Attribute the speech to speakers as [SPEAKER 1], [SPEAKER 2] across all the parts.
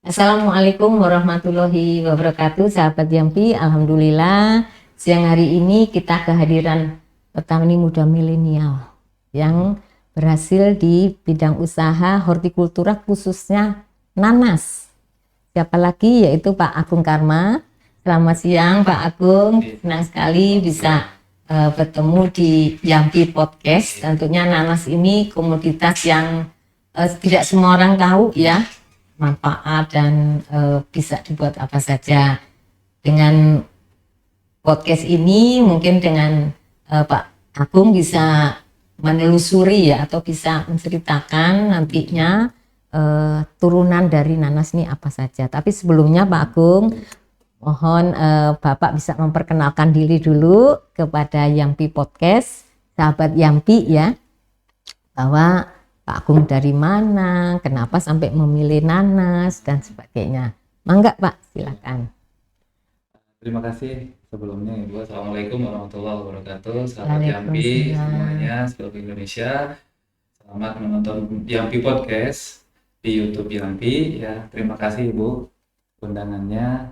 [SPEAKER 1] Assalamualaikum warahmatullahi wabarakatuh, sahabat Yampi. Alhamdulillah, siang hari ini kita kehadiran petani muda milenial yang berhasil di bidang usaha hortikultura khususnya nanas. Siapa lagi? Yaitu Pak Agung Karma. Selamat siang Pak Agung, senang sekali bisa bertemu di Yampi Podcast. Tentunya nanas ini komoditas yang tidak semua orang tahu ya, manfaat dan bisa dibuat apa saja. Dengan podcast ini mungkin dengan Pak Agung bisa menelusuri ya, atau bisa menceritakan nantinya turunan dari nanas ini apa saja. Tapi sebelumnya Pak Agung, mohon Bapak bisa memperkenalkan diri dulu kepada Yampi Podcast, sahabat Yampi ya, bahwa Pak Agung dari mana, kenapa sampai memilih nanas dan sebagainya. Mangga Pak, silakan.
[SPEAKER 2] Terima kasih sebelumnya Ibu. Assalamualaikum warahmatullahi wabarakatuh. Sahabat Yampi semuanya, seluruh Indonesia. Selamat menonton Yampi Podcast di YouTube Yampi. Ya, terima kasih Ibu undangannya.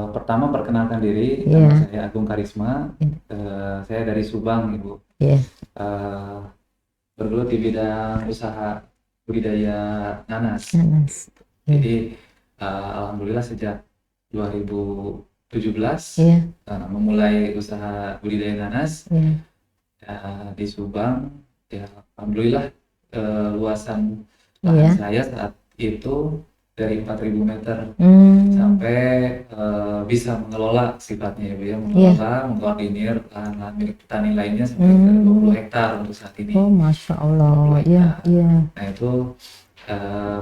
[SPEAKER 2] Pertama perkenalkan diri, nama saya Agung Karisma. Saya dari Subang Ibu. Bergelut di bidang usaha budidaya nanas. Jadi alhamdulillah sejak 2017 memulai usaha budidaya nanas di Subang. Ya, alhamdulillah luasan lahan saya saat itu dari 4.000 meter sampai bisa mengelola sifatnya ya, mengelola, mengkoordinir lahan-lahan milik petani lainnya sampai ke 20 hektar untuk saat ini.
[SPEAKER 1] Oh, Masya Allah.
[SPEAKER 2] Nah itu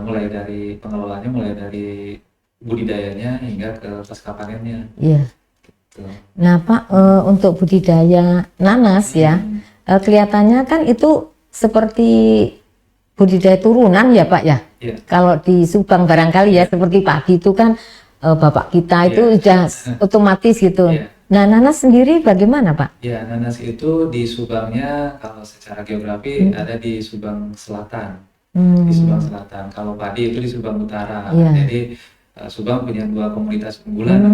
[SPEAKER 2] mulai dari pengelolaannya, mulai dari budidayanya hingga ke pasca panennya.
[SPEAKER 1] Gitu. Nah Pak, untuk budidaya nanas ya, kelihatannya kan itu seperti budidaya turunan ya Pak ya. Kalau di Subang barangkali ya, seperti pagi itu kan bapak kita itu sudah otomatis gitu. Nah nanas sendiri bagaimana Pak?
[SPEAKER 2] Ya, nanas itu di Subangnya kalau secara geografi ada di Subang Selatan. Di Subang Selatan. Kalau padi itu di Subang Utara. Jadi Subang punya dua komoditas unggulan,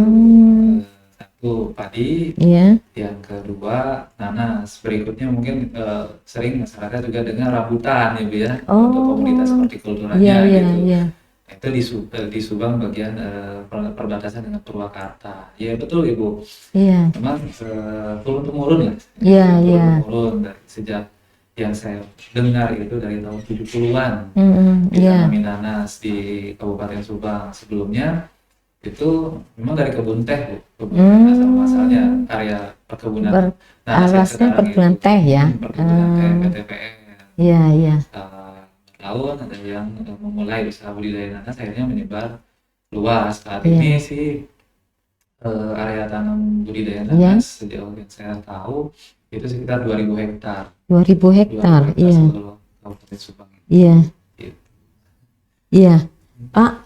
[SPEAKER 2] satu padi, yang kedua nanas. Berikutnya mungkin sering masyarakat juga dengar rambutan ya Bu ya, untuk komoditas hortikulturanya gitu. Itu di Subang bagian perbatasan dengan Purwakarta. Ya betul Ibu. Memang turun temurun ya. Turun dari sejak yang saya dengar itu dari tahun 70-an ditanami nanas di Kabupaten Subang. Sebelumnya itu memang dari kebun teh Bu, kebun asal-asalnya karya perkebunan nanas
[SPEAKER 1] alasnya perkebunan teh ya.
[SPEAKER 2] Perkebunan teh PTPN. Tahun ada yang memulai usaha budidaya nanas, akhirnya menyebar luas. Saat ini sih area tanam budidaya nanas sejauh yang saya tahu itu sekitar 2.000 hektar.
[SPEAKER 1] 2.000 hektar, iya.
[SPEAKER 2] Kabupaten Subang.
[SPEAKER 1] Iya. Iya. Pak,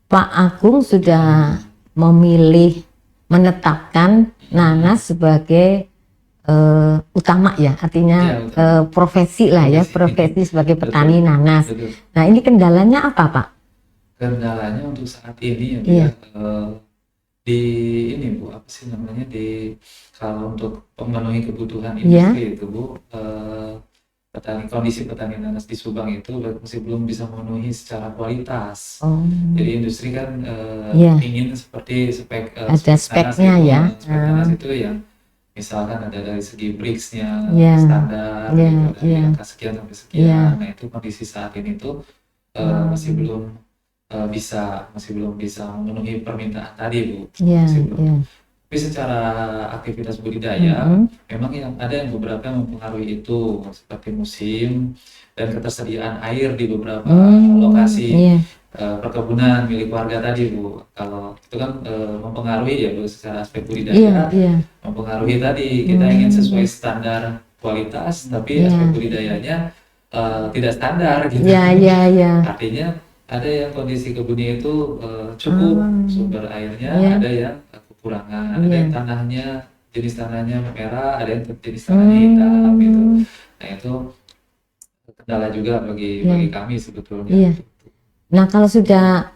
[SPEAKER 1] Pak Agung sudah memilih menetapkan nanas sebagai utama ya, artinya profesi lah ya, profesi sebagai petani nanas. Nah ini kendalanya apa Pak?
[SPEAKER 2] Kendalanya untuk saat ini ya, di ini Bu, apa sih namanya, kalau untuk memenuhi kebutuhan industri itu Bu, kondisi petani nanas di Subang itu masih belum bisa memenuhi secara kualitas. Jadi industri kan ingin seperti spek
[SPEAKER 1] ada speknya
[SPEAKER 2] nanas,
[SPEAKER 1] ya.
[SPEAKER 2] Spek nanas itu yang misalkan ada dari segi BRICS-nya standar, gitu, dari angka sekian sampai sekian. Nah itu kondisi saat ini tuh masih belum bisa memenuhi permintaan tadi Bu. Tapi secara aktivitas budidaya memang ada yang beberapa yang mempengaruhi itu, seperti musim dan ketersediaan air di beberapa lokasi perkebunan milik warga tadi Bu. Kalau itu kan mempengaruhi ya Bu, secara aspek budidaya mempengaruhi tadi, kita ingin sesuai standar kualitas tapi aspek budidayanya tidak standar gitu. Artinya ada yang kondisi kebunnya itu cukup sumber airnya, ada yang kekurangan, ada yang tanahnya, jenis tanahnya merah, ada yang jenis tanahnya hitam gitu. Nah itu kendala juga bagi kami sebetulnya.
[SPEAKER 1] Nah, kalau sudah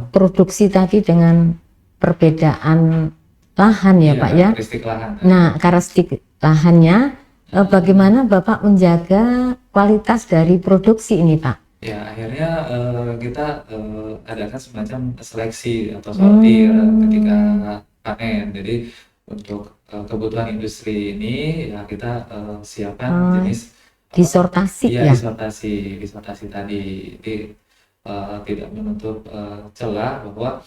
[SPEAKER 1] produksi tadi dengan perbedaan lahan ya, Pak ya.
[SPEAKER 2] Karakteristik lahan.
[SPEAKER 1] Nah, karakteristik lahannya bagaimana Bapak menjaga kualitas dari produksi ini, Pak?
[SPEAKER 2] Ya, akhirnya kita adakan semacam seleksi atau sortir ketika panen. Jadi untuk kebutuhan industri ini ya kita siapkan jenis
[SPEAKER 1] disortasi ya.
[SPEAKER 2] Disortasi tadi. Jadi tidak menutup celah bahwa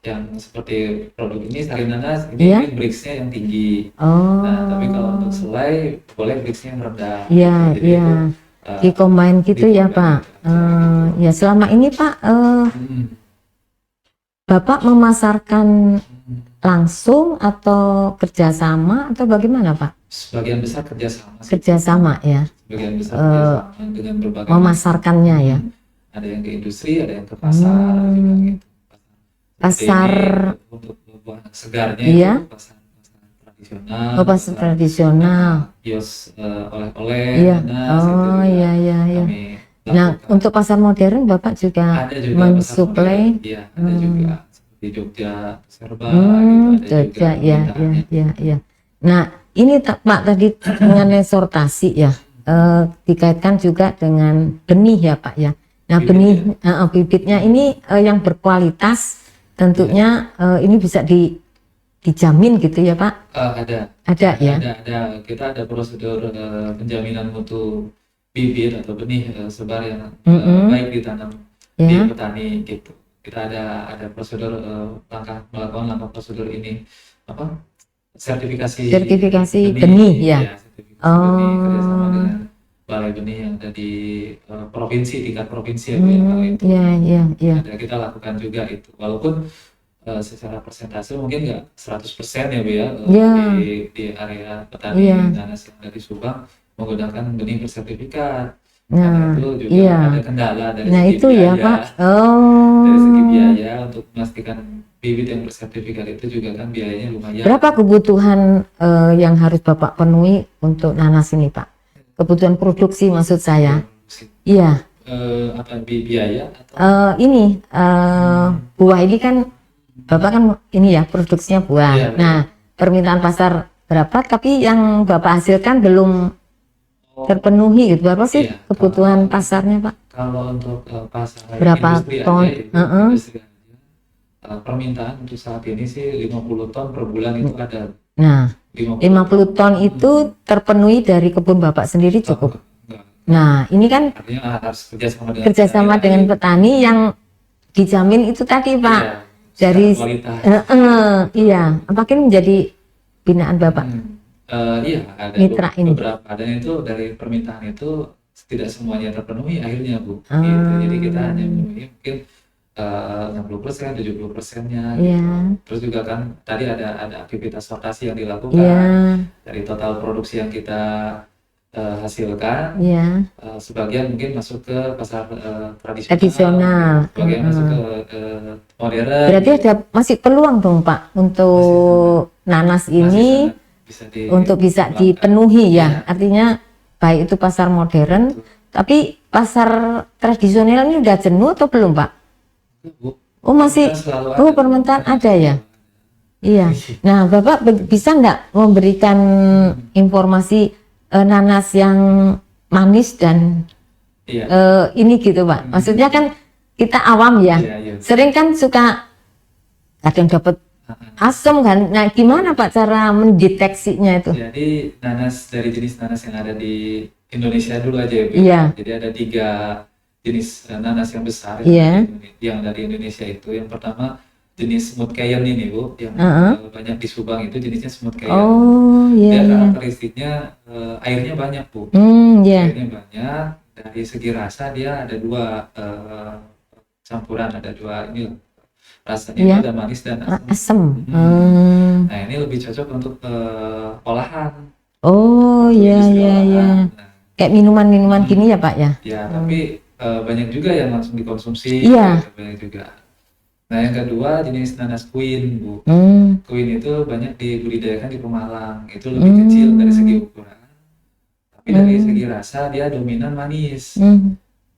[SPEAKER 2] yang seperti produk ini sari nanas ini mungkin BRICS-nya yang tinggi. Nah, tapi kalau untuk selai boleh BRICS-nya yang rendah.
[SPEAKER 1] Jadi itu di-combine gitu ya, Pak. Ya selama ini Pak, Bapak memasarkan langsung atau kerjasama atau bagaimana, Pak?
[SPEAKER 2] Sebagian besar kerjasama.
[SPEAKER 1] Kerjasama ya.
[SPEAKER 2] Sebagian besar kerjasama dengan berbagai
[SPEAKER 1] memasarkannya ya.
[SPEAKER 2] Ada yang ke industri, ada yang ke pasar juga gitu.
[SPEAKER 1] Pasar
[SPEAKER 2] untuk buah segarnya
[SPEAKER 1] iya.
[SPEAKER 2] Itu pasar tradisional.
[SPEAKER 1] Oh, pasar tradisional.
[SPEAKER 2] Kios oleh-oleh.
[SPEAKER 1] Iya. Iya. Nah, untuk pasar modern Bapak juga mensuplai.
[SPEAKER 2] Iya, ada juga seperti Jogja, Serba gitu, ada
[SPEAKER 1] Jogja,
[SPEAKER 2] juga.
[SPEAKER 1] Ya. Nah, ini Pak tadi mengenai sortasi ya. Dikaitkan juga dengan benih ya, Pak ya. Nah, benih bibitnya ini yang berkualitas tentunya ini bisa dijamin gitu ya, Pak? Ada ya.
[SPEAKER 2] Ada. Kita ada prosedur penjaminan mutu bibit atau benih sebar yang baik ditanam di petani gitu. Kita ada prosedur melakukan langkah prosedur ini sertifikasi
[SPEAKER 1] benih ya.
[SPEAKER 2] Sertifikasi benih kerjasama dengan balai benih yang ada di tingkat provinsi ya Bu ya. Ada kita lakukan juga itu walaupun secara persentase mungkin nggak 100% ya Bu ya. Di area petani nanas yang ada di Subang menggunakan benih bersertifikat. Karena itu juga ada kendala dari segi
[SPEAKER 1] itu
[SPEAKER 2] biaya,
[SPEAKER 1] ya Pak.
[SPEAKER 2] Dari segi biaya untuk memastikan bibit yang bersertifikat itu juga kan biayanya lumayan.
[SPEAKER 1] Berapa kebutuhan yang harus Bapak penuhi untuk nanas ini, Pak? Kebutuhan produksi maksud saya. Iya.
[SPEAKER 2] Biaya atau?
[SPEAKER 1] Ini buah ini kan Bapak kan ini ya produksinya buah. Iya, nah, permintaan pasar berapa? Tapi yang Bapak hasilkan belum terpenuhi gitu. Berapa sih kebutuhan pasarnya, Pak?
[SPEAKER 2] Kalau untuk pasar
[SPEAKER 1] berapa ton?
[SPEAKER 2] Permintaan untuk saat ini sih 50 ton per bulan itu ada.
[SPEAKER 1] Nah, 50 ton itu terpenuhi dari kebun Bapak sendiri cukup? Nah, ini kan
[SPEAKER 2] artinya harus
[SPEAKER 1] kerjasama dengan petani yang dijamin itu tadi, Pak. Dari iya, apakah menjadi binaan Bapak?
[SPEAKER 2] Iya, ada
[SPEAKER 1] mitra
[SPEAKER 2] beberapa dan itu dari permintaan itu tidak semuanya terpenuhi akhirnya Bu. Gitu. Jadi kita hanya memenuhi mungkin 60%, 70%-nya gitu. Terus juga kan tadi ada aktivitas sortasi yang dilakukan dari total produksi yang kita hasilkan. Sebagian mungkin masuk ke pasar tradisional. Sebagian masuk ke modern.
[SPEAKER 1] Berarti ada masih peluang dong Pak untuk nanas ini untuk bisa dipenuhi ya. Artinya baik itu pasar modern, tapi pasar tradisional ini udah jenuh atau belum Pak? Oh masih, permintaan ada ya? Iya. Nah Bapak bisa nggak memberikan informasi nanas yang manis dan ini gitu Pak? Maksudnya kan kita awam ya, sering kan suka kadang dapat asam kan. Nah gimana Pak cara mendeteksinya itu?
[SPEAKER 2] Jadi nanas dari jenis nanas yang ada di Indonesia dulu aja ya Bu. Jadi ada 3 jenis nanas yang besar yang dari Indonesia itu. Yang pertama jenis smooth cayenne ini Bu, yang banyak di Subang itu jenisnya smooth cayenne. Dia karakteristiknya airnya banyak Bu. Airnya banyak. Dari segi rasa dia ada 2 campuran, ada 2 ini rasanya ada manis dan asam. Nah ini lebih cocok untuk olahan.
[SPEAKER 1] Nah, kayak minuman-minuman gini ya Pak ya?
[SPEAKER 2] Ya tapi banyak juga yang langsung dikonsumsi. Banyak juga. Nah yang kedua jenis nanas queen Bu. Queen itu banyak dibudidayakan di Pemalang. Itu lebih kecil dari segi ukuran, tapi dari segi rasa dia dominan manis.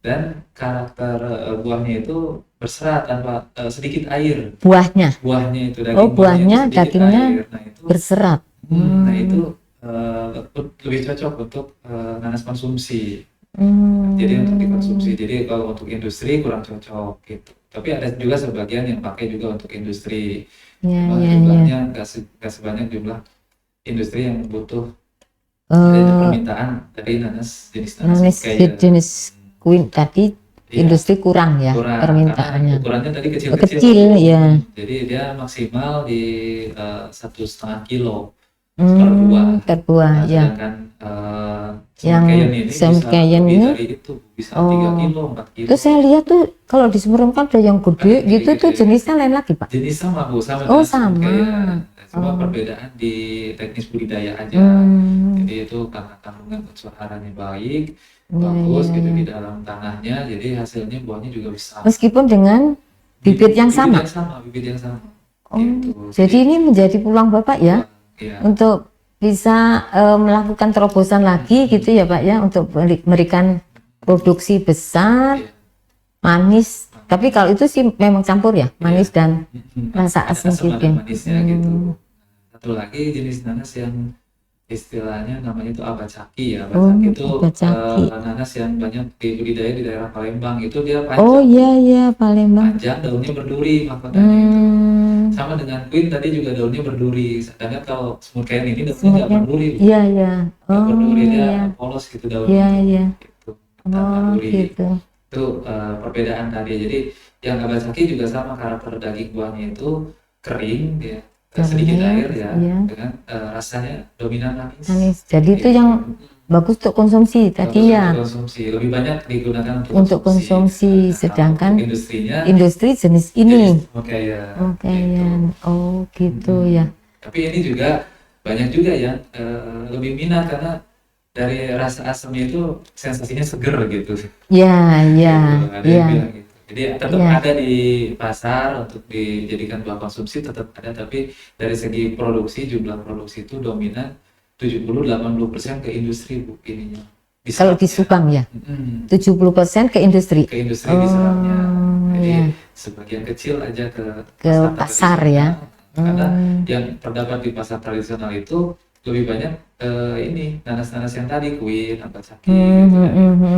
[SPEAKER 2] dan karakter buahnya itu berserat tanpa sedikit air.
[SPEAKER 1] Buahnya
[SPEAKER 2] Buahnya itu
[SPEAKER 1] oh
[SPEAKER 2] daging buahnya itu
[SPEAKER 1] buahnya
[SPEAKER 2] sedikit
[SPEAKER 1] dagingnya
[SPEAKER 2] air. Nah itu
[SPEAKER 1] berserat.
[SPEAKER 2] nah itu lebih cocok untuk nanas konsumsi. Jadi untuk dikonsumsi.
[SPEAKER 1] Hmm.
[SPEAKER 2] Jadi kalau untuk industri kurang cocok gitu. Tapi ada juga sebagian yang pakai juga untuk industri.
[SPEAKER 1] Ya,
[SPEAKER 2] Cuma
[SPEAKER 1] ya, ya.
[SPEAKER 2] jumlahnya nggak sebanyak jumlah industri yang butuh ada
[SPEAKER 1] Oh,
[SPEAKER 2] permintaan dari jenis nanas
[SPEAKER 1] nanas
[SPEAKER 2] kayak
[SPEAKER 1] jenis queen tadi
[SPEAKER 2] iya,
[SPEAKER 1] industri kurang ya
[SPEAKER 2] kurang karena
[SPEAKER 1] permintaannya.
[SPEAKER 2] ukurannya tadi
[SPEAKER 1] Oh,
[SPEAKER 2] kecil-kecil.
[SPEAKER 1] kecil ya.
[SPEAKER 2] Jadi dia maksimal di 1,5 kilo per buah.
[SPEAKER 1] Per buah
[SPEAKER 2] Nah,
[SPEAKER 1] ya.
[SPEAKER 2] sedangkan
[SPEAKER 1] Yang
[SPEAKER 2] semangkayan ini bisa
[SPEAKER 1] semangkayan
[SPEAKER 2] lebih
[SPEAKER 1] ini
[SPEAKER 2] dari itu, bisa 3
[SPEAKER 1] oh.
[SPEAKER 2] kilo, 4 kilo.
[SPEAKER 1] Terus saya lihat tuh kalau di Semarang kan ada yang gede
[SPEAKER 2] Ada
[SPEAKER 1] gitu tuh
[SPEAKER 2] gede.
[SPEAKER 1] jenisnya lain lagi Pak.
[SPEAKER 2] Jenis sama Bu, sama
[SPEAKER 1] Oh
[SPEAKER 2] dengan
[SPEAKER 1] sama.
[SPEAKER 2] semangkayan. Cuma
[SPEAKER 1] Oh.
[SPEAKER 2] perbedaan di teknis budidaya aja. Jadi itu karena kandungan unsur haranya baik, bagus gitu di dalam tanahnya, jadi hasilnya buahnya juga besar.
[SPEAKER 1] Meskipun dengan bibit yang sama.
[SPEAKER 2] Bibit yang sama.
[SPEAKER 1] Oh,
[SPEAKER 2] Gitu.
[SPEAKER 1] jadi ini menjadi peluang Bapak ya
[SPEAKER 2] Iya.
[SPEAKER 1] untuk bisa melakukan terobosan lagi gitu ya Pak ya untuk memberikan produksi besar,
[SPEAKER 2] Iya.
[SPEAKER 1] manis. Tapi kalau itu sih memang campur ya, manis dan rasa
[SPEAKER 2] Ada
[SPEAKER 1] asam
[SPEAKER 2] asam
[SPEAKER 1] sedikit.
[SPEAKER 2] dan manisnya gitu. Satu lagi jenis nanas yang istilahnya namanya itu abacaki ya. Abacaki itu
[SPEAKER 1] abacaki.
[SPEAKER 2] nanas yang banyak dibudidaya di daerah Palembang. Itu dia panjang.
[SPEAKER 1] Oh iya iya Palembang.
[SPEAKER 2] Panjang, daunnya berduri mahkotanya itu. Sama dengan queen tadi juga daunnya berduri. Sedangkan kalau semangkayan ini daunnya nggak berduri.
[SPEAKER 1] Iya iya.
[SPEAKER 2] Nggak berduri, dia
[SPEAKER 1] iya.
[SPEAKER 2] polos gitu daunnya.
[SPEAKER 1] Iya iya.
[SPEAKER 2] Gitu. Tanpa duri.
[SPEAKER 1] Gitu.
[SPEAKER 2] Itu perbedaan tadi. Jadi yang abacaki juga sama, karakter daging buahnya itu kering ya. Sedikit air ya,
[SPEAKER 1] iya.
[SPEAKER 2] dengan rasanya dominan manis.
[SPEAKER 1] Manis. Jadi itu yang bagus untuk konsumsi tadi ya.
[SPEAKER 2] Untuk konsumsi, lebih banyak digunakan
[SPEAKER 1] untuk konsumsi. Sedangkan
[SPEAKER 2] untuk industrinya,
[SPEAKER 1] industri jenis ini.
[SPEAKER 2] Semangkayan.
[SPEAKER 1] Oh gitu ya.
[SPEAKER 2] Tapi ini juga banyak juga yang lebih minat karena dari rasa asamnya itu sensasinya seger gitu.
[SPEAKER 1] Ya, ya,
[SPEAKER 2] Gitu, ada yang bilang gitu. Jadi tetap
[SPEAKER 1] Ya.
[SPEAKER 2] ada di pasar untuk dijadikan bahan konsumsi, tetap ada, tapi dari segi produksi, jumlah produksi itu dominan 70-80% ke industri Bu ininya.
[SPEAKER 1] Kalau di Subang ya, 70% ke industri.
[SPEAKER 2] Ke industri diserapnya. Jadi
[SPEAKER 1] ya.
[SPEAKER 2] sebagian kecil aja ke
[SPEAKER 1] pasar ya.
[SPEAKER 2] Karena yang terdapat di pasar tradisional itu lebih banyak ini nanas-nanas yang tadi queen, abacaki gitu ya.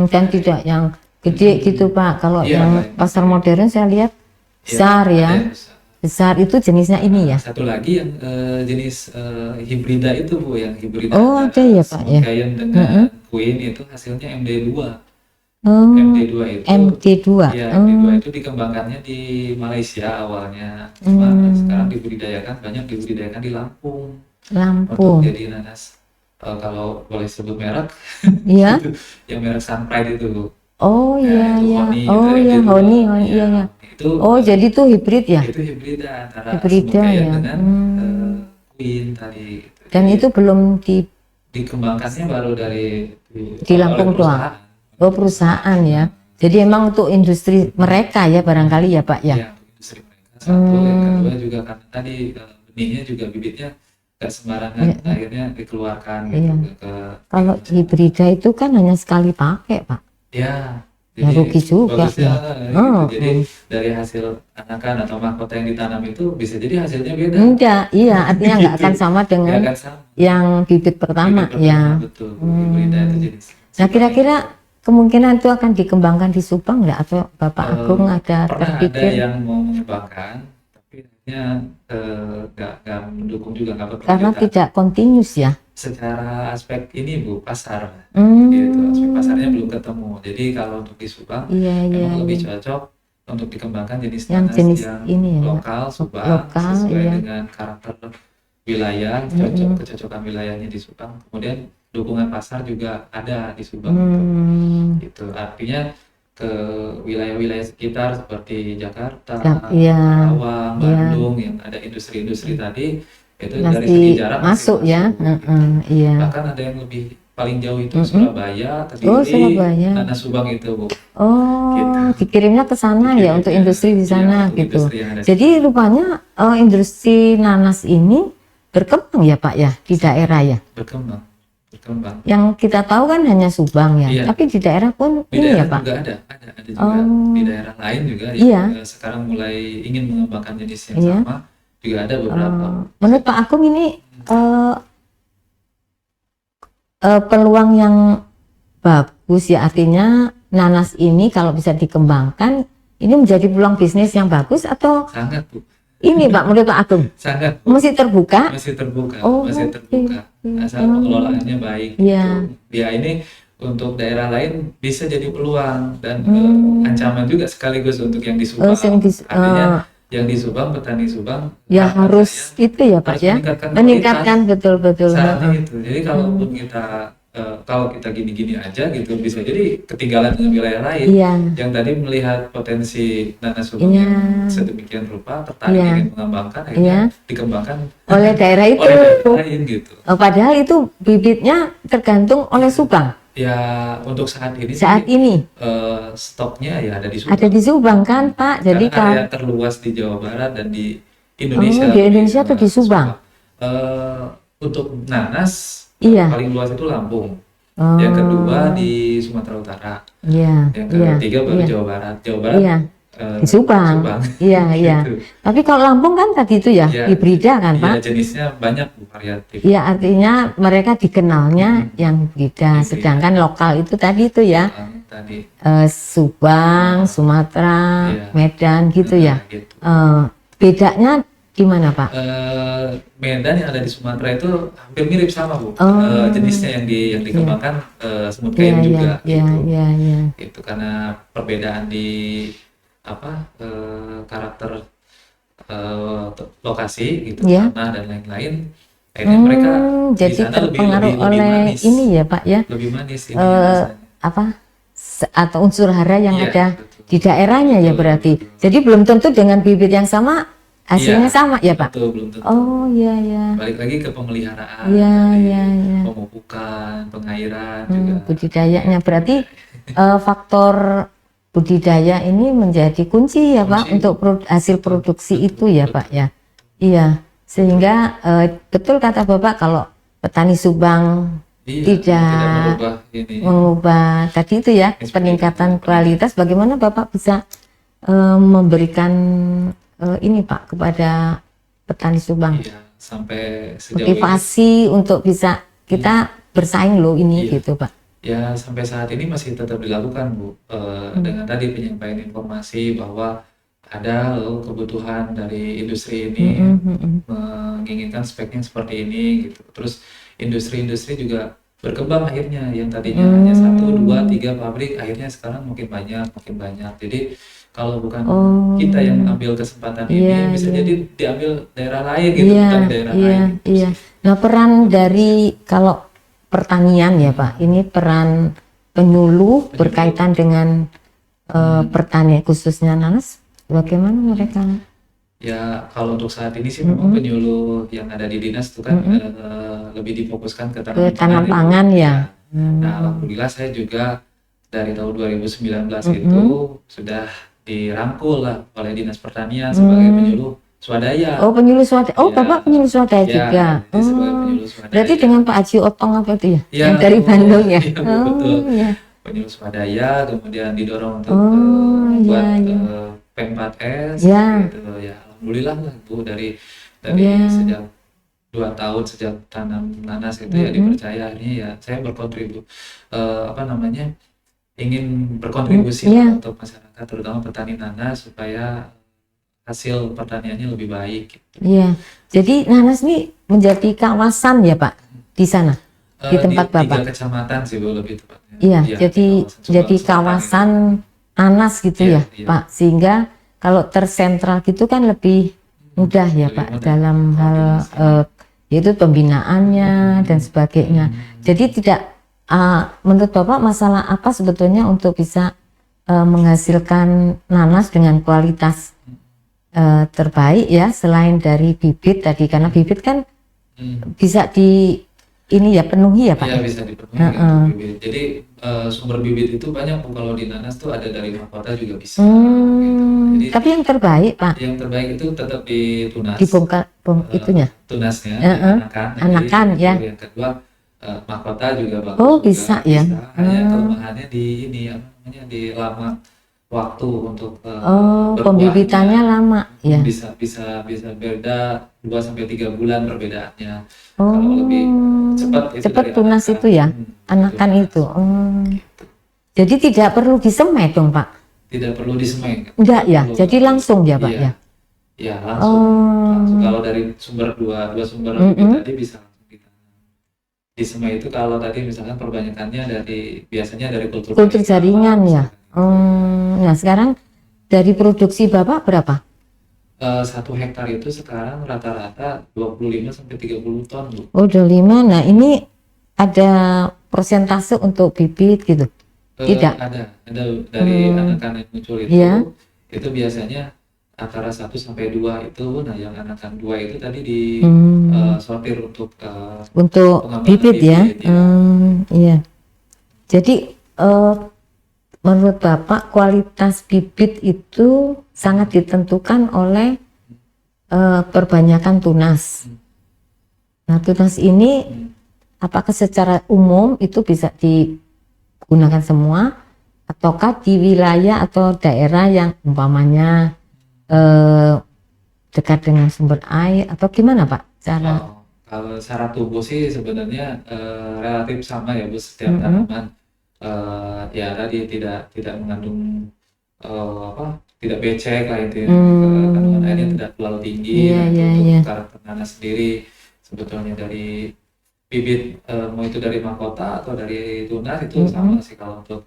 [SPEAKER 1] Dan tidak yang gede gitu Pak. Kalau
[SPEAKER 2] Iya,
[SPEAKER 1] yang
[SPEAKER 2] baik.
[SPEAKER 1] pasar modern saya lihat besar
[SPEAKER 2] Ada
[SPEAKER 1] ya.
[SPEAKER 2] yang besar.
[SPEAKER 1] Besar itu jenisnya ini ya.
[SPEAKER 2] Satu lagi yang jenis hibrida itu Bu, yang hibrida.
[SPEAKER 1] Oh, ada ya, Pak, ya?
[SPEAKER 2] Semangkayan dengan queen itu hasilnya MD2.
[SPEAKER 1] Oh,
[SPEAKER 2] MD2 itu.
[SPEAKER 1] MD2.
[SPEAKER 2] Ya, MD2 itu dikembangkannya di Malaysia awalnya. Cuma sekarang banyak dibudidayakan di Lampung. Untuk jadi nanas. Kalau boleh sebut merek.
[SPEAKER 1] Iya.
[SPEAKER 2] Yang merek Sunpride itu Bu.
[SPEAKER 1] Oh iya
[SPEAKER 2] itu
[SPEAKER 1] iya.
[SPEAKER 2] honey,
[SPEAKER 1] Oh
[SPEAKER 2] itu
[SPEAKER 1] iya
[SPEAKER 2] MD2.
[SPEAKER 1] honey iya ya.
[SPEAKER 2] Itu
[SPEAKER 1] Oh jadi itu hibrid ya?
[SPEAKER 2] itu hibrida antara
[SPEAKER 1] Hibrida
[SPEAKER 2] semangkayan
[SPEAKER 1] ya.
[SPEAKER 2] dengan queen tadi gitu.
[SPEAKER 1] Dan
[SPEAKER 2] Jadi
[SPEAKER 1] itu belum
[SPEAKER 2] dikembangkannya baru
[SPEAKER 1] di Lampung
[SPEAKER 2] oleh
[SPEAKER 1] doang. Oh perusahaan ya. Jadi emang untuk industri mereka ya barangkali ya Pak ya.
[SPEAKER 2] Iya, untuk industri mereka satu. Yang kedua juga karena tadi benihnya juga bibitnya nggak sembarangan, akhirnya dikeluarkan gitu ke
[SPEAKER 1] Kalau hibrida itu kan hanya sekali pakai Pak.
[SPEAKER 2] ya.
[SPEAKER 1] Ya rugi juga
[SPEAKER 2] bagusnya,
[SPEAKER 1] ya.
[SPEAKER 2] gitu. Jadi dari hasil anakan atau mahkota yang ditanam itu bisa jadi hasilnya beda.
[SPEAKER 1] Enggak, iya artinya nggak akan sama dengan
[SPEAKER 2] Nggak akan sama.
[SPEAKER 1] yang bibit pertama
[SPEAKER 2] Bibit
[SPEAKER 1] ya.
[SPEAKER 2] Betul. Hibrida itu jenis.
[SPEAKER 1] Nah kira-kira kemungkinan itu akan dikembangkan di Subang nggak atau Bapak Agung ada
[SPEAKER 2] Pernah ada
[SPEAKER 1] terpikir?
[SPEAKER 2] yang mau mengembangkan, tapi akhirnya nggak mendukung juga, nggak
[SPEAKER 1] Karena
[SPEAKER 2] berkelanjutan.
[SPEAKER 1] tidak continuous ya.
[SPEAKER 2] Secara aspek ini Bu, pasar
[SPEAKER 1] Hmm,
[SPEAKER 2] gitu, aspek pasarnya belum ketemu. Jadi kalau untuk di Subang
[SPEAKER 1] iya iya.
[SPEAKER 2] memang lebih
[SPEAKER 1] iya.
[SPEAKER 2] cocok untuk dikembangkan jenis
[SPEAKER 1] Yang
[SPEAKER 2] nanas
[SPEAKER 1] jenis
[SPEAKER 2] yang
[SPEAKER 1] ini ya.
[SPEAKER 2] lokal Subang,
[SPEAKER 1] Lokal,
[SPEAKER 2] sesuai
[SPEAKER 1] iya.
[SPEAKER 2] dengan karakter wilayah, kecocokan wilayahnya di Subang. Kemudian dukungan pasar juga ada di Subang. Gitu. Artinya ke wilayah-wilayah sekitar seperti Jakarta,
[SPEAKER 1] Iya.
[SPEAKER 2] Karawang, Bandung yang ada industri-industri tadi itu dari
[SPEAKER 1] Masih
[SPEAKER 2] segi jarak
[SPEAKER 1] masuk ya. Iya.
[SPEAKER 2] Bahkan ada yang lebih paling jauh itu Surabaya, Kediri,
[SPEAKER 1] Oh, Surabaya.
[SPEAKER 2] Nanas Subang itu Bu.
[SPEAKER 1] Oh,
[SPEAKER 2] Gitu.
[SPEAKER 1] dikirimnya ke sana ya untuk industri di sana
[SPEAKER 2] Iya, untuk
[SPEAKER 1] gitu.
[SPEAKER 2] industri yang ada di
[SPEAKER 1] Jadi rupanya industri nanas ini berkembang ya Pak ya di daerah ya.
[SPEAKER 2] berkembang kembang.
[SPEAKER 1] Yang kita tahu kan hanya Subang ya,
[SPEAKER 2] Iya.
[SPEAKER 1] tapi di daerah pun
[SPEAKER 2] Di
[SPEAKER 1] ini ya
[SPEAKER 2] daerah
[SPEAKER 1] Pak.
[SPEAKER 2] juga ada juga di daerah lain juga
[SPEAKER 1] Iya.
[SPEAKER 2] yang sekarang mulai ingin mengembangkan jenis yang
[SPEAKER 1] Iya.
[SPEAKER 2] sama, juga ada beberapa.
[SPEAKER 1] Menurut Pak Agung ini peluang yang bagus ya, artinya nanas ini kalau bisa dikembangkan ini menjadi peluang bisnis yang bagus atau
[SPEAKER 2] Sangat Bu.
[SPEAKER 1] ini Pak, menurut Pak Agung
[SPEAKER 2] Sangat Bu.
[SPEAKER 1] masih terbuka?
[SPEAKER 2] Masih terbuka,
[SPEAKER 1] Oh,
[SPEAKER 2] masih terbuka. Asal pengelolaannya baik.
[SPEAKER 1] Iya.
[SPEAKER 2] Gitu. Ya ini untuk daerah lain bisa jadi peluang dan ancaman juga sekaligus untuk yang di Subang. Artinya yang di Subang, petani Subang
[SPEAKER 1] ya harus itu ya Pak ya, meningkatkan betul-betul
[SPEAKER 2] saatnya itu. Jadi kalaupun kita kalau kita gini-gini aja gitu, bisa jadi ketinggalan dengan wilayah lain yang tadi melihat potensi nanas Subang yang sedemikian rupa, tertarik ingin mengembangkan, akhirnya dikembangkan oleh daerah itu. Oleh daerah lain gitu.
[SPEAKER 1] Padahal itu bibitnya tergantung oleh Subang.
[SPEAKER 2] Ya untuk saat ini stoknya ya ada di Subang.
[SPEAKER 1] Ada di Subang kan Pak. Jadi
[SPEAKER 2] area terluas di Jawa Barat dan di Indonesia.
[SPEAKER 1] Di Indonesia atau di Subang?
[SPEAKER 2] Untuk nanas paling luas itu Lampung. Yang kedua di Sumatera Utara. Yang ketiga baru Jawa Barat. Jawa Barat
[SPEAKER 1] di Subang. Iya.
[SPEAKER 2] Gitu.
[SPEAKER 1] Tapi kalau Lampung kan tadi itu ya hibrida kan Pak?
[SPEAKER 2] Iya, jenisnya banyak variatif.
[SPEAKER 1] Iya, artinya mereka dikenalnya yang hibrida. Sedangkan lokal itu tadi itu ya. Subang, Sumatera, Medan gitu ya. Gitu. Bedanya gimana Pak?
[SPEAKER 2] Medan yang ada di Sumatera itu hampir mirip sama Bu. Jenisnya yang dikembangkan semut kain juga. Gitu karena perbedaan di karakter lokasi gitu, tanah dan lain-lain. Akhirnya mereka
[SPEAKER 1] jadi terpengaruh oleh manis. Ini ya Pak ya.
[SPEAKER 2] Lebih manis ini
[SPEAKER 1] atau unsur hara yang ada di daerahnya ya berarti.
[SPEAKER 2] Betul.
[SPEAKER 1] Jadi belum tentu dengan bibit yang sama hasilnya sama ya Pak?
[SPEAKER 2] Betul, belum tentu.
[SPEAKER 1] Oh iya.
[SPEAKER 2] Balik lagi ke pemeliharaan, pemupukan, pengairan juga.
[SPEAKER 1] Budidayanya berarti faktor budidaya ini menjadi kunci ya Pak untuk hasil produksi itu ya Pak ya. Iya, sehingga betul kata Bapak kalau petani Subang tidak mengubah tadi itu ya peningkatan kualitas. Bagaimana Bapak bisa memberikan ini Pak kepada petani Subang
[SPEAKER 2] sampai sejauh
[SPEAKER 1] motivasi untuk bisa kita bersaing loh ini gitu Pak?
[SPEAKER 2] Ya sampai saat ini masih tetap dilakukan Bu, dengan tadi penyampaian informasi bahwa ada kebutuhan dari industri ini menginginkan speknya seperti ini gitu. Terus industri-industri juga berkembang akhirnya, yang tadinya hanya 1, 2, 3 pabrik akhirnya sekarang makin banyak. Jadi kalau bukan kita yang mengambil kesempatan ini bisa jadi diambil daerah lain gitu, bukan di daerah lain.
[SPEAKER 1] Nah peran dari kalau pertanian ya Pak, ini peran penyuluh berkaitan dengan pertanian khususnya nanas, bagaimana mereka?
[SPEAKER 2] Ya kalau untuk saat ini sih memang penyuluh yang ada di dinas itu kan lebih difokuskan ke
[SPEAKER 1] tanam pangan ya.
[SPEAKER 2] Nah alhamdulillah saya juga dari tahun 2019 itu sudah dirangkul lah oleh dinas pertanian sebagai penyuluh swadaya.
[SPEAKER 1] Oh penyuluh swadaya. Oh Bapak penyuluh swadaya juga.
[SPEAKER 2] Penyuluh swadaya.
[SPEAKER 1] Berarti dengan Pak Haji Otong apa itu ya?
[SPEAKER 2] Yang
[SPEAKER 1] dari Bandung ya.
[SPEAKER 2] Betul. Penyuluh swadaya kemudian didorong untuk buat P4S gitu ya. Alhamdulillah lah Bu dari sejak 2 tahun sejak tanam nanas itu ya dipercaya, akhirnya ya saya berkontribusi ingin berkontribusi untuk masyarakat terutama petani nanas supaya hasil pertaniannya lebih baik.
[SPEAKER 1] Iya. Jadi nanas ini menjadi kawasan ya Pak di sana di tempat Bapak.
[SPEAKER 2] 3 kecamatan sih Bu lebih tepatnya.
[SPEAKER 1] Iya. Jadi kawasan nanas gitu ya Pak, sehingga kalau tersentral gitu kan lebih mudah ya Pak dalam hal yaitu pembinaannya dan sebagainya. Jadi tidak menurut Bapak masalah apa sebetulnya untuk bisa menghasilkan nanas dengan kualitas terbaik ya selain dari bibit tadi, karena bibit kan bisa penuhi ya Pak?
[SPEAKER 2] Iya bisa dipenuhi bibit. Jadi sumber bibit itu banyak Bu, kalau di nanas tuh ada dari mahkota juga bisa. Jadi,
[SPEAKER 1] tapi yang terbaik Pak?
[SPEAKER 2] Yang terbaik itu tetap di tunas.
[SPEAKER 1] Dibongkar itunya?
[SPEAKER 2] Tunasnya, anakan
[SPEAKER 1] ya.
[SPEAKER 2] Yang kedua mahkota juga bagus.
[SPEAKER 1] Oh,
[SPEAKER 2] juga
[SPEAKER 1] bisa ya.
[SPEAKER 2] bisa. Hanya kelemahannya di ini apa namanya, di lama waktu untuk
[SPEAKER 1] pembibitannya lama ya.
[SPEAKER 2] Bisa beda 2 sampai 3 bulan perbedaannya. Kalau lebih cepat
[SPEAKER 1] tunas itu ya, anakan itu.
[SPEAKER 2] Gitu.
[SPEAKER 1] Jadi tidak perlu disemai dong, Pak?
[SPEAKER 2] Tidak perlu disemai.
[SPEAKER 1] Enggak ya, jadi langsung ya, Pak ya?
[SPEAKER 2] Ya, langsung. Kalau dari sumber dua sumber tadi bisa langsung kita disemai. Itu kalau tadi misalkan perbanyakannya biasanya dari kultur
[SPEAKER 1] jaringan ya. Nah sekarang dari produksi Bapak berapa?
[SPEAKER 2] 1 hektar itu sekarang rata-rata 25 sampai 30 ton, Bu.
[SPEAKER 1] Oh, 25. Nah, ini ada persentase untuk bibit gitu? Tidak?
[SPEAKER 2] Ada dari anakan yang muncul itu, itu biasanya antara 1 sampai 2 itu. Nah, yang anakan 2 itu tadi sortir untuk
[SPEAKER 1] bibit ya. Iya. Jadi menurut Bapak kualitas bibit itu sangat ditentukan oleh perbanyakan tunas. Nah, tunas ini apakah secara umum itu bisa digunakan semua, ataukah di wilayah atau daerah yang umpamanya dekat dengan sumber air, atau gimana Pak cara?
[SPEAKER 2] Kalau secara tumbuh sih sebenarnya relatif sama ya Bu, setiap tanaman. Ya tadi tidak mengandung tidak becek lah itu ya. Kandungan airnya tidak terlalu tinggi. Untuk karakter nanas sendiri sebetulnya dari bibit, mau itu dari mahkota atau dari tunas itu sama sih kalau untuk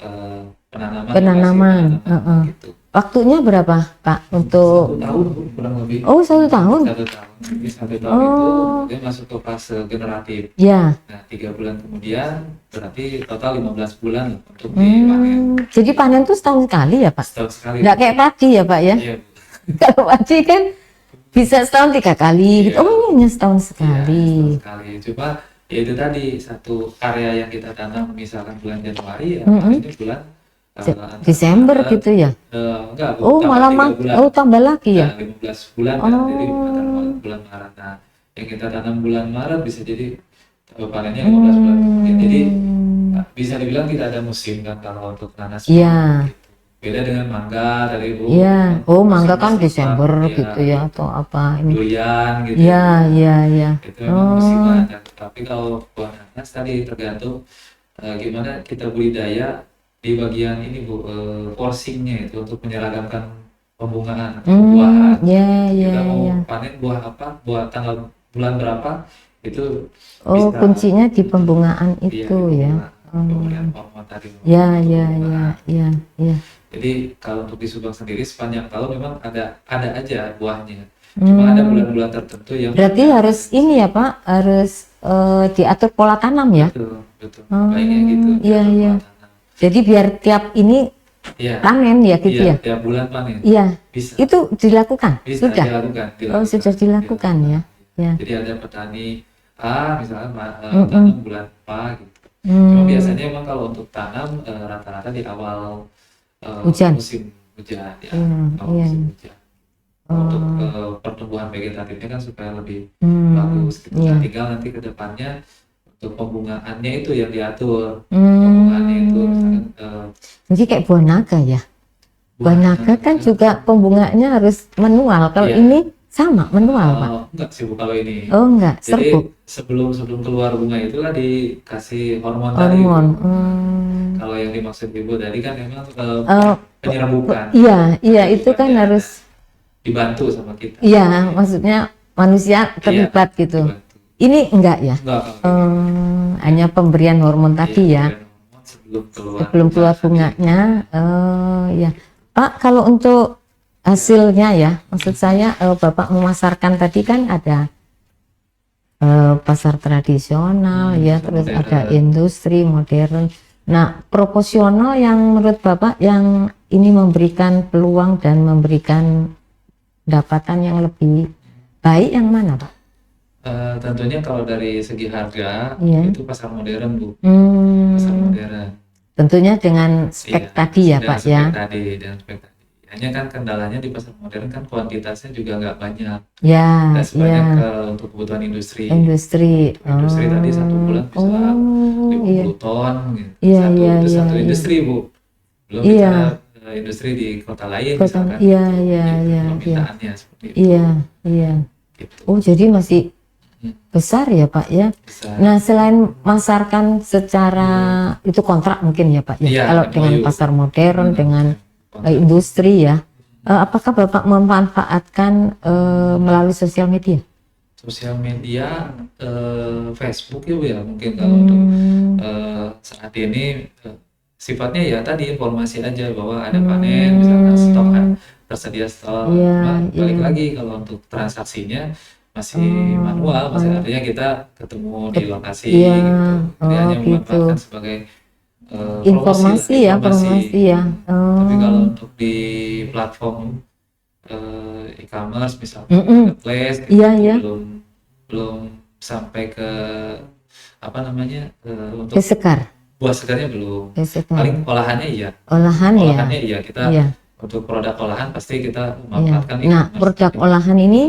[SPEAKER 2] penanaman. Gitu.
[SPEAKER 1] Waktunya berapa Pak untuk
[SPEAKER 2] 1 tahun kurang lebih?
[SPEAKER 1] Oh, 1 tahun.
[SPEAKER 2] 1 tahun. Jadi 1 tahun itu dia masuk ke fase generatif.
[SPEAKER 1] Ya.
[SPEAKER 2] Nah, 3 bulan kemudian berarti total 15 bulan untuk dipanen.
[SPEAKER 1] Jadi panen tuh setahun sekali ya Pak?
[SPEAKER 2] Setahun sekali.
[SPEAKER 1] Nggak kayak padi ya Pak ya?
[SPEAKER 2] Iya.
[SPEAKER 1] Kalau padi kan bisa setahun 3 kali.
[SPEAKER 2] Iya.
[SPEAKER 1] Oh, ini hanya setahun sekali.
[SPEAKER 2] Setahun sekali. Cuma ya itu tadi, satu area yang kita tanam misalkan bulan Januari, ini bulan
[SPEAKER 1] Desember gitu ya?
[SPEAKER 2] Enggak,
[SPEAKER 1] oh malah tambah lagi ya?
[SPEAKER 2] 15 bulan kan, jadi bulan Maret. Nah, yang kita tanam bulan Maret bisa jadi panennya 15 bulan kemudian. Jadi bisa dibilang tidak ada musim kan kalau untuk nanas.
[SPEAKER 1] Iya.
[SPEAKER 2] Gitu. Beda dengan mangga dari
[SPEAKER 1] Iya. Oh, mangga kan Desember gitu ya, atau apa ini?
[SPEAKER 2] Durian gitu.
[SPEAKER 1] Iya.
[SPEAKER 2] Itu memang musiman. Tapi kalau buah nanas tadi tergantung gimana kita budidaya di bagian ini Bu, forcingnya itu untuk menyeragamkan pembungaan buahan. Kita mau panen buah apa, buah tanggal bulan berapa, itu bisa,
[SPEAKER 1] kuncinya di pembungaan itu ya.
[SPEAKER 2] Pemberian hormon tadi.
[SPEAKER 1] Iya.
[SPEAKER 2] Jadi kalau untuk di Subang sendiri sepanjang tahun memang ada aja buahnya. Cuma ada bulan-bulan tertentu yang
[SPEAKER 1] berarti harus ini ya Pak, harus diatur pola tanam ya.
[SPEAKER 2] Betul. Baiknya gitu.
[SPEAKER 1] Iya. Jadi biar tiap ini panen ya gitu ya?
[SPEAKER 2] Tiap bulan panen.
[SPEAKER 1] Iya.
[SPEAKER 2] Bisa.
[SPEAKER 1] Itu dilakukan?
[SPEAKER 2] Bisa
[SPEAKER 1] sudah?
[SPEAKER 2] dilakukan.
[SPEAKER 1] Oh, sudah dilakukan ya.
[SPEAKER 2] Jadi ada petani A misalnya tanam bulan apa gitu. Cuma biasanya emang kalau untuk tanam rata-rata di awal musim hujan ya. Musim hujan. Untuk pertumbuhan vegetatifnya kan supaya lebih bagus gitu. Nah, tinggal nanti ke depannya untuk pembungaannya itu yang diatur. Pembungaannya itu misalkan
[SPEAKER 1] jadi kayak buah naga ya. Buah naga kan juga pembungaannya harus manual. Kalau ini sama manual Pak?
[SPEAKER 2] Enggak sih Bu kalau ini.
[SPEAKER 1] Oh enggak, serbuk.
[SPEAKER 2] Jadi sebelum keluar bunga itu lah dikasih hormon tadi. Kalau yang dimaksud Ibu tadi kan memang penyerbukan. Iya
[SPEAKER 1] itu kan harus
[SPEAKER 2] dibantu sama kita.
[SPEAKER 1] Iya, maksudnya manusia terlibat gitu.
[SPEAKER 2] Dibantu.
[SPEAKER 1] Ini enggak ya?
[SPEAKER 2] Enggak.
[SPEAKER 1] Hanya pemberian hormon tadi ya. Sebelum keluar bunganya. Ya. Pak, kalau untuk hasilnya ya, maksud saya Bapak memasarkan tadi kan ada pasar tradisional ya, terus modern. Ada industri modern. Nah, proporsional yang menurut Bapak yang ini memberikan peluang dan memberikan pendapatan yang lebih baik yang mana Pak?
[SPEAKER 2] Tentunya kalau dari segi harga itu pasar modern Bu. Pasar modern.
[SPEAKER 1] Tentunya dengan spek tadi ya Pak ya.
[SPEAKER 2] Dan spek tadi. Hanya kan kendalanya di pasar modern kan kuantitasnya juga nggak banyak,
[SPEAKER 1] Ya,
[SPEAKER 2] nggak sebanyak
[SPEAKER 1] ya.
[SPEAKER 2] untuk kebutuhan industri.
[SPEAKER 1] Industri.
[SPEAKER 2] Industri tadi satu bulan bisa
[SPEAKER 1] Oh, iya.
[SPEAKER 2] 50 ton gitu.
[SPEAKER 1] Iya,
[SPEAKER 2] Satu
[SPEAKER 1] iya,
[SPEAKER 2] itu
[SPEAKER 1] iya,
[SPEAKER 2] satu
[SPEAKER 1] iya.
[SPEAKER 2] industri Bu. Belum bicara
[SPEAKER 1] Iya,
[SPEAKER 2] industri di kota lain
[SPEAKER 1] kota.
[SPEAKER 2] misalkan
[SPEAKER 1] Iya,
[SPEAKER 2] gitu.
[SPEAKER 1] iya,
[SPEAKER 2] Gitu
[SPEAKER 1] iya, iya.
[SPEAKER 2] permintaannya seperti itu.
[SPEAKER 1] Iya, iya.
[SPEAKER 2] Gitu.
[SPEAKER 1] Oh, jadi masih
[SPEAKER 2] Hmm,
[SPEAKER 1] besar ya Pak ya.
[SPEAKER 2] Bisa.
[SPEAKER 1] Nah, selain masarkan secara itu kontrak mungkin ya Pak ya.
[SPEAKER 2] Iya,
[SPEAKER 1] Kalau dengan
[SPEAKER 2] MOU.
[SPEAKER 1] pasar modern, dengan
[SPEAKER 2] Kontrak.
[SPEAKER 1] industri ya. Apakah Bapak memanfaatkan melalui sosial media?
[SPEAKER 2] Sosial media, Facebook ya Bu ya, mungkin kalau untuk saat ini sifatnya ya tadi informasi aja bahwa ada panen, misalkan stok tersedia stok.
[SPEAKER 1] Iya,
[SPEAKER 2] Cuma balik
[SPEAKER 1] iya.
[SPEAKER 2] lagi kalau untuk transaksinya masih manual, masih artinya kita ketemu di lokasi
[SPEAKER 1] Iya.
[SPEAKER 2] gitu. Jadi hanya
[SPEAKER 1] gitu.
[SPEAKER 2] memanfaatkan sebagai
[SPEAKER 1] Informasi ya, informasi ya.
[SPEAKER 2] Tapi kalau
[SPEAKER 1] Oh.
[SPEAKER 2] untuk di platform e-commerce misalnya
[SPEAKER 1] Mm-mm.
[SPEAKER 2] marketplace gitu,
[SPEAKER 1] Iya, iya.
[SPEAKER 2] belum sampai ke apa namanya untuk
[SPEAKER 1] Sekar.
[SPEAKER 2] buah segarnya belum.
[SPEAKER 1] Sekar.
[SPEAKER 2] Paling olahannya iya.
[SPEAKER 1] Olahan ya.
[SPEAKER 2] Olahannya iya kita
[SPEAKER 1] Iya.
[SPEAKER 2] untuk produk olahan pasti kita
[SPEAKER 1] Iya.
[SPEAKER 2] memanfaatkan
[SPEAKER 1] Nah,
[SPEAKER 2] e-commerce.
[SPEAKER 1] produk olahan ini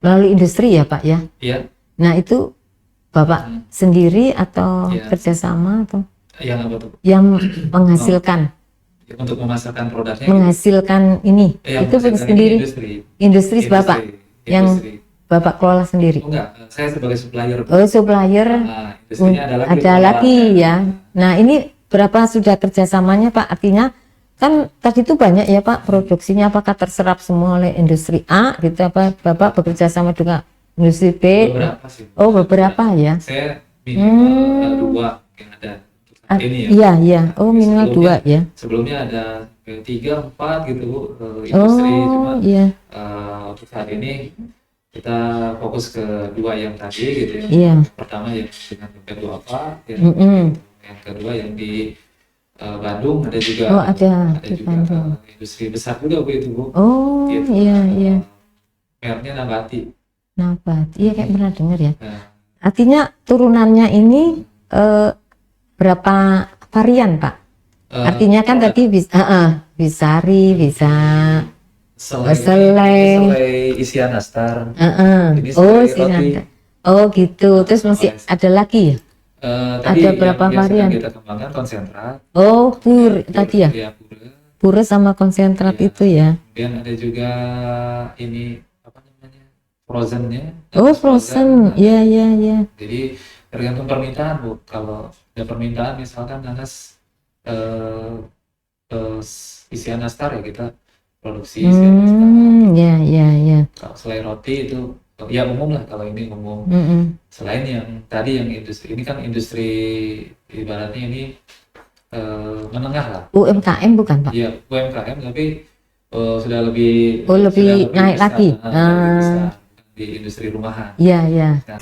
[SPEAKER 1] melalui industri ya Pak ya.
[SPEAKER 2] Iya.
[SPEAKER 1] Nah, itu Bapak sendiri atau
[SPEAKER 2] Iya.
[SPEAKER 1] kerjasama atau
[SPEAKER 2] Yang apa tuh?
[SPEAKER 1] yang menghasilkan
[SPEAKER 2] Untuk memasarkan produknya
[SPEAKER 1] menghasilkan ini
[SPEAKER 2] yang
[SPEAKER 1] itu
[SPEAKER 2] menghasilkan
[SPEAKER 1] sendiri
[SPEAKER 2] industri
[SPEAKER 1] Bapak yang
[SPEAKER 2] industri.
[SPEAKER 1] Bapak kelola sendiri.
[SPEAKER 2] Oh, enggak, saya sebagai supplier.
[SPEAKER 1] Oh, supplier
[SPEAKER 2] Nah, industrinya
[SPEAKER 1] ada lagi ya. Nah, ini berapa sudah kerjasamanya Pak? Artinya kan tadi itu banyak ya Pak produksinya, apakah terserap semua oleh industri A gitu, apa Bapak bekerja sama dengan industri B?
[SPEAKER 2] Beberapa sih.
[SPEAKER 1] Oh, beberapa ya.
[SPEAKER 2] Saya minimal 2 yang ada saat ini ya.
[SPEAKER 1] Iya, iya. Oh, minimal 2 ya.
[SPEAKER 2] Sebelumnya ada 3, 4 gitu Bu, industri. Cuma
[SPEAKER 1] iya.
[SPEAKER 2] Untuk saat ini kita fokus ke 2 yang tadi gitu ya.
[SPEAKER 1] Iya.
[SPEAKER 2] Pertama yang dengan dompet apa, yang kedua yang di Bandung ada juga.
[SPEAKER 1] Oh, ada
[SPEAKER 2] juga
[SPEAKER 1] Bandung.
[SPEAKER 2] industri besar juga Bu itu Bu.
[SPEAKER 1] Oh,
[SPEAKER 2] Gitu.
[SPEAKER 1] iya, iya.
[SPEAKER 2] Mereknya Nabati.
[SPEAKER 1] Nabat. Iya, kayak pernah dengar ya.
[SPEAKER 2] Nah,
[SPEAKER 1] Artinya turunannya ini berapa varian Pak? Artinya kan tadi bisa Bisari, bisa
[SPEAKER 2] selai isian nastar. Ini
[SPEAKER 1] oh,
[SPEAKER 2] selai roti.
[SPEAKER 1] oh gitu. Terus masih ada lagi ya?
[SPEAKER 2] Tadi
[SPEAKER 1] ada berapa
[SPEAKER 2] yang
[SPEAKER 1] varian?
[SPEAKER 2] kita kembangkan konsentrat.
[SPEAKER 1] Oh, tadi ya?
[SPEAKER 2] Ya,
[SPEAKER 1] pura sama konsentrat itu ya.
[SPEAKER 2] Kemudian ada juga ini apa namanya? Frozennya.
[SPEAKER 1] Oh, frozen. Iya, iya, iya.
[SPEAKER 2] Jadi tergantung permintaan Bu. Kalau ada permintaan misalkan nanas isian nastar ya kita produksi isian nastar.
[SPEAKER 1] Iya, iya, iya.
[SPEAKER 2] Kalau selai roti itu ya umum lah, kalau ini umum. Selain yang tadi yang industri ini kan industri ibaratnya ini menengah lah.
[SPEAKER 1] UMKM bukan Pak?
[SPEAKER 2] Iya, UMKM tapi sudah lebih
[SPEAKER 1] naik
[SPEAKER 2] besar,
[SPEAKER 1] lagi.
[SPEAKER 2] lebih besar di industri rumahan.
[SPEAKER 1] Iya, iya.
[SPEAKER 2] Nah,